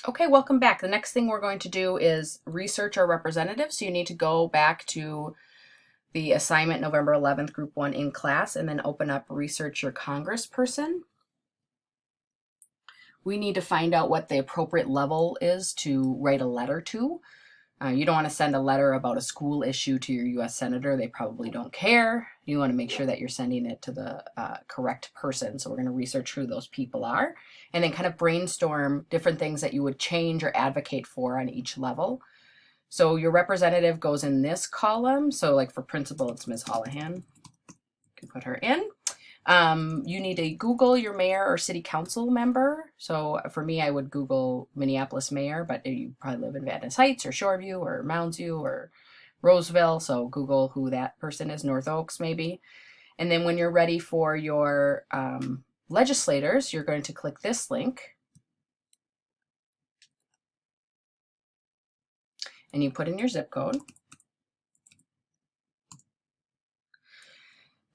Okay, welcome back. The next thing we're going to do is research our representatives. So you need to go back to the assignment November 11th, Group 1 in class, and then open up Research Your Congressperson. We need to find out what the appropriate level is to write a letter to. You don't want to send a letter about a school issue to your U.S. Senator. They probably don't care. You want to make sure that you're sending it to the correct person. So we're going to research who those people are and then kind of brainstorm different things that you would change or advocate for on each level. So your representative goes in this column. So like for principal, it's Ms. Holohan. You can put her in. You need to Google your mayor or city council member. So for me, I would Google Minneapolis mayor, but you probably live in Van Ness Heights or Shoreview or Mounds View or Roseville. So Google who that person is, North Oaks maybe. And then when you're ready for your legislators, you're going to click this link. And you put in your zip code.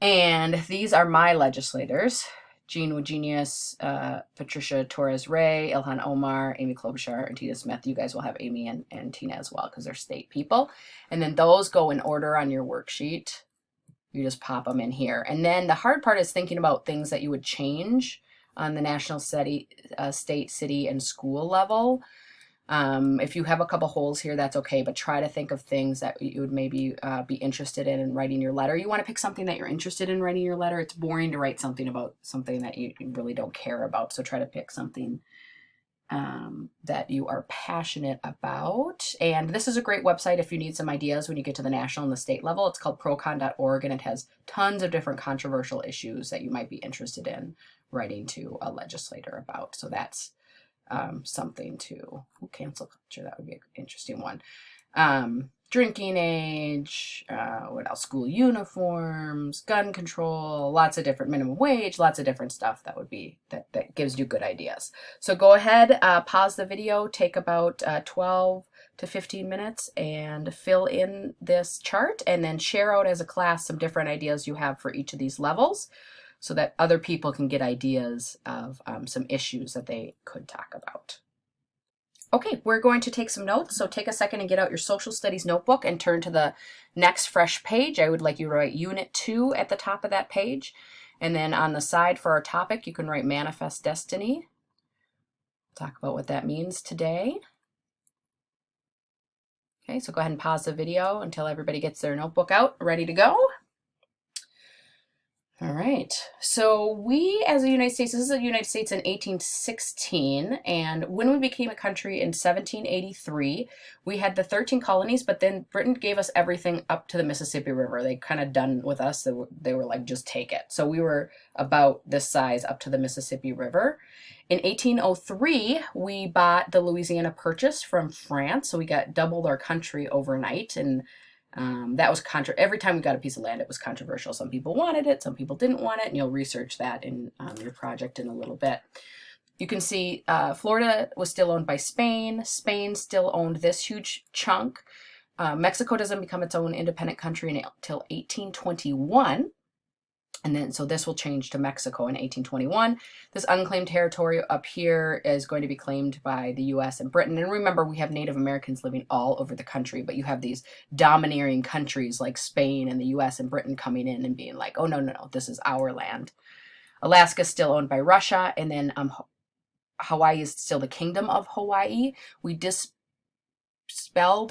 And these are my legislators: Jean Wagenius, Patricia Torres-Ray, Ilhan Omar, Amy Klobuchar, and Tina Smith. You guys will have Amy and Tina as well because they're state people. And then those go in order on your worksheet. You just pop them in here. And then the hard part is thinking about things that you would change on the national state, city, and school level. If you have a couple holes here, that's okay, but try to think of things that you would maybe be interested in writing your letter. You want to pick something that you're interested in writing your letter. It's boring to write something about something that you really don't care about. So try to pick something that you are passionate about. And this is a great website if you need some ideas when you get to the national and the state level. It's called procon.org, and it has tons of different controversial issues that you might be interested in writing to a legislator about. So that's something to cancel culture. That would be an interesting one. Drinking age, what else? School uniforms, gun control, lots of different minimum wage, lots of different stuff that would be, that gives you good ideas. So go ahead, pause the video, take about 12 to 15 minutes and fill in this chart and then share out as a class some different ideas you have for each of these levels, so that other people can get ideas of some issues that they could talk about. Okay, we're going to take some notes, so take a second and get out your social studies notebook and turn to the next fresh page. I would like you to write Unit 2 at the top of that page, and then on the side for our topic, you can write Manifest Destiny. Talk about what that means today. Okay, so go ahead and pause the video until everybody gets their notebook out, ready to go. All right, so we as the United States, this is the United States in 1816, and when we became a country in 1783, we had the 13 colonies, but then Britain gave us everything up to the Mississippi River. They kind of done with us. They were like, just take it. So we were about this size up to the Mississippi River. In 1803, we bought the Louisiana Purchase from France, so we got doubled our country overnight, and that was every time we got a piece of land, it was controversial. Some people wanted it, some people didn't want it, and you'll research that in your project in a little bit. You can see Florida was still owned by Spain. Spain still owned this huge chunk. Mexico doesn't become its own independent country until 1821. And then, so this will change to Mexico in 1821. This unclaimed territory up here is going to be claimed by the US and Britain. And remember, we have Native Americans living all over the country, but you have these domineering countries like Spain and the US and Britain coming in and being like, oh, no, no, no, this is our land. Alaska is still owned by Russia. And then Hawaii is still the Kingdom of Hawaii. We dispelled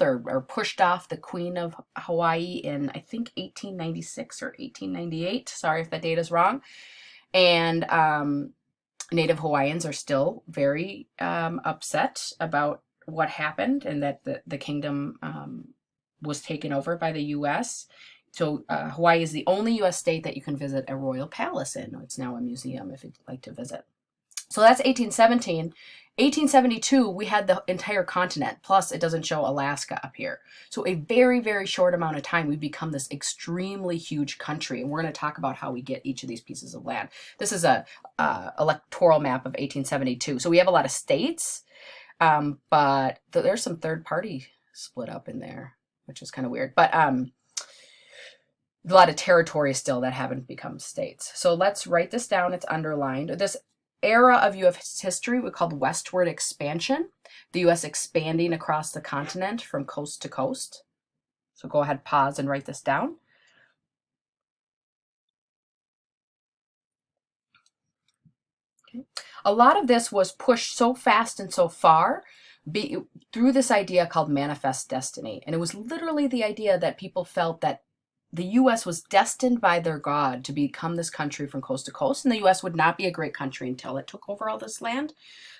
or pushed off the Queen of Hawaii in, I think, 1896 or 1898. Sorry if that date is wrong. And Native Hawaiians are still very upset about what happened and that the kingdom was taken over by the U.S. So Hawaii is the only U.S. state that you can visit a royal palace in. It's now a museum if you'd like to visit. So that's 1817. 1872, we had the entire continent, plus it doesn't show Alaska up here. So a very, very short amount of time, we become this extremely huge country, and we're going to talk about how we get each of these pieces of land. This is a electoral map of 1872. So we have a lot of states, but there's some third-party split up in there, which is kind of weird. But a lot of territories still that haven't become states. So let's write this down. It's underlined. This era of U.S. history we called westward expansion, the U.S. expanding across the continent from coast to coast. So go ahead, pause and write this down. Okay. A lot of this was pushed so fast and so far through this idea called manifest destiny. And it was literally the idea that people felt that the U.S. was destined by their God to become this country from coast to coast, and the U.S. would not be a great country until it took over all this land.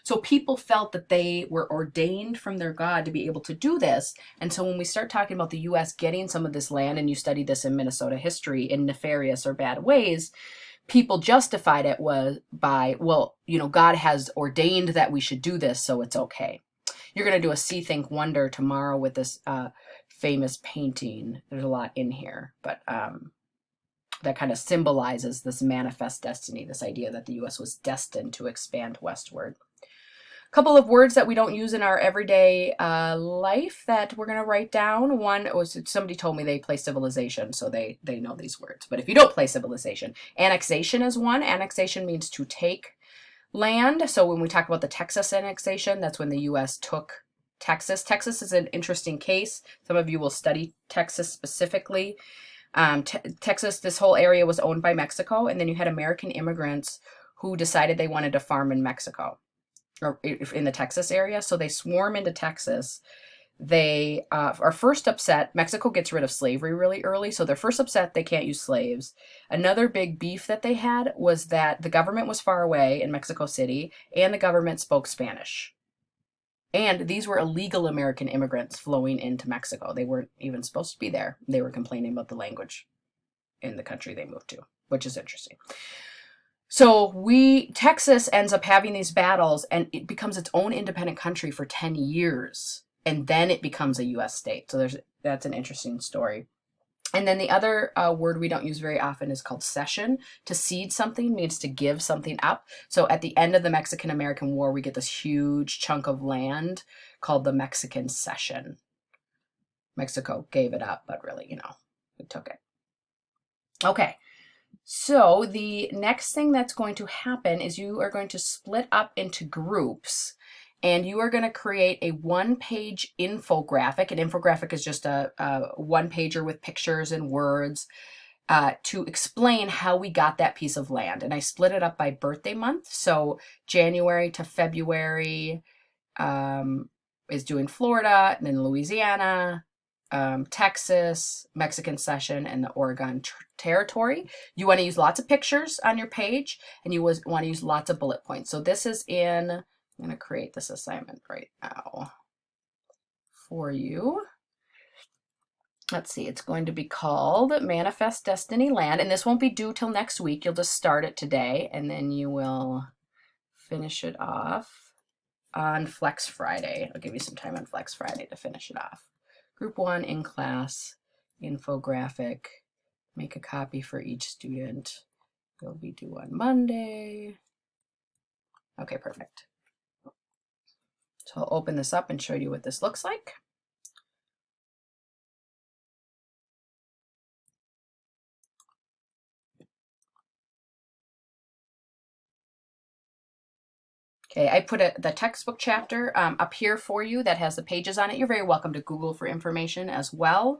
So people felt that they were ordained from their God to be able to do this. And so when we start talking about the U.S. getting some of this land, and you study this in Minnesota history in nefarious or bad ways, people justified it was by, well, you know, God has ordained that we should do this, so it's okay. You're going to do a See, Think, Wonder tomorrow with this famous painting. There's a lot in here, but that kind of symbolizes this manifest destiny, this idea that the U.S. was destined to expand westward. A couple of words that we don't use in our everyday life that we're going to write down. One was, somebody told me they play Civilization, so they know these words. But if you don't play Civilization, annexation is one. Annexation means to take land. So when we talk about the Texas annexation, that's when the U.S. took Texas. Texas is an interesting case. Some of you will study Texas specifically. Texas, this whole area was owned by Mexico, and then you had American immigrants who decided they wanted to farm in Mexico, or in the Texas area. So they swarm into Texas. They are first upset. Mexico gets rid of slavery really early, so they're first upset they can't use slaves. Another big beef that they had was that the government was far away in Mexico City, and the government spoke Spanish. And these were illegal American immigrants flowing into Mexico. They weren't even supposed to be there. They were complaining about the language in the country they moved to, which is interesting. So Texas ends up having these battles, and it becomes its own independent country for 10 years. And then it becomes a U.S. state. So that's an interesting story. And then the other word we don't use very often is called cession. To cede something means to give something up. So at the end of the Mexican-American War, we get this huge chunk of land called the Mexican Cession. Mexico gave it up, but really, you know, we took it. Okay. So the next thing that's going to happen is you are going to split up into groups, and you are going to create a one-page infographic. An infographic is just a one-pager with pictures and words to explain how we got that piece of land. And I split it up by birthday month. So January to February is doing Florida, and then Louisiana, Texas, Mexican Cession, and the Oregon Territory. You want to use lots of pictures on your page, and you want to use lots of bullet points. So this is in... I'm going to create this assignment right now for you. Let's see, it's going to be called Manifest Destiny Land, and this won't be due till next week. You'll just start it today, and then you will finish it off on Flex Friday. I'll give you some time on Flex Friday to finish it off. Group 1 in class, infographic, make a copy for each student. It'll be due on Monday. Okay, perfect. So I'll open this up and show you what this looks like. Okay, I put the textbook chapter up here for you that has the pages on it. You're very welcome to Google for information as well,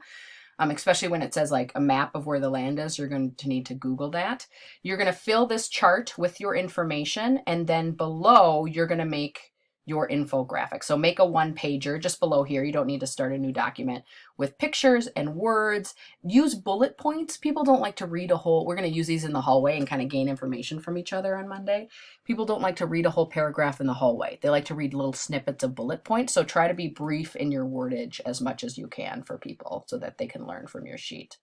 especially when it says like a map of where the land is. You're going to need to Google that. You're going to fill this chart with your information, and then below you're going to make your infographic. So make a one-pager just below here. You don't need to start a new document with pictures and words. Use bullet points. People don't like to read a whole, we're going to use these in the hallway and kind of gain information from each other on Monday. People don't like to read a whole paragraph in the hallway. They like to read little snippets of bullet points. So try to be brief in your wordage as much as you can for people so that they can learn from your sheet.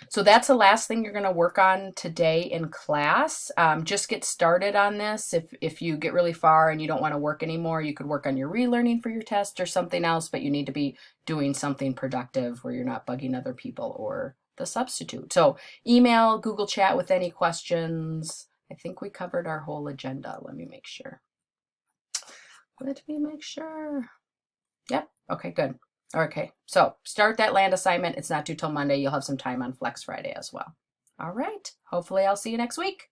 So that's the last thing you're going to work on today in class. Just get started on this. If you get really far and you don't want to work anymore, you could work on your relearning for your test or something else, but you need to be doing something productive where you're not bugging other people or the substitute. So email, Google Chat with any questions. I think we covered our whole agenda. Let me make sure. Yep. Okay, good. Okay, so start that land assignment. It's not due till Monday. You'll have some time on Flex Friday as well. All right. Hopefully I'll see you next week.